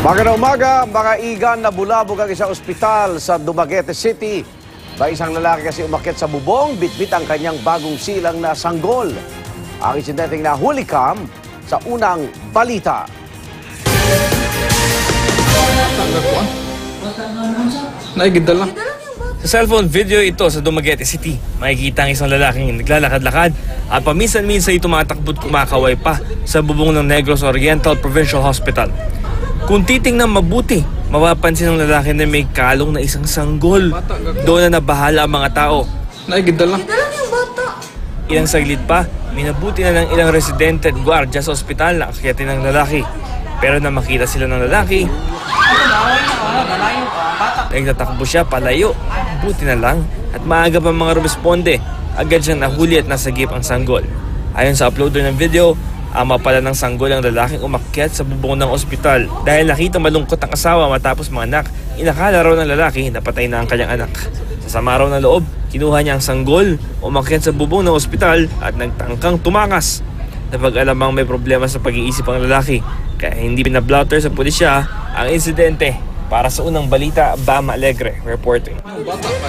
Magandang umaga, mga igan na bulabog ang isang ospital sa Dumaguete City. Ba isang lalaki kasi umakyat sa bubong, bitbit ang kanyang bagong silang na sanggol. Ang insidenteng nahuli kam sa unang balita. Naigid lang. Sa cellphone video ito sa Dumaguete City, makikita ang isang lalaking naglalakad-lakad at paminsan-minsan ay tumatakbo at kumakaway pa sa bubong ng Negros Oriental Provincial Hospital. Kung titingnan mabuti, mapapansin ng lalaki na may kalong na isang sanggol. Doon na nabahala ang mga tao. Naigid lang. Ilang saglit pa, minabuti na ng ilang residente at gwardiya sa ospital na akyatin ng lalaki. Pero nang makita sila ng lalaki, nagtatakbo siya palayo. Buti na lang at maaga pa mga responde, agad siyang nahuli at nasagip ang sanggol. Ayon sa uploader ng video, ama pala ng sanggol ang lalaking umakyat sa bubong ng ospital dahil nakita malungkot ang asawa matapos manganak. Inakala raw ng lalaki na patay na ang kanyang anak. Sa sama raw ng loob, kinuha niya ang sanggol, umakyat sa bubong ng ospital at nagtangkang tumakas. Napag-alamang may problema sa pag-iisip ang lalaki kaya hindi pinablotter sa pulisya ang insidente. Para sa unang balita, Bam Alegre reporting.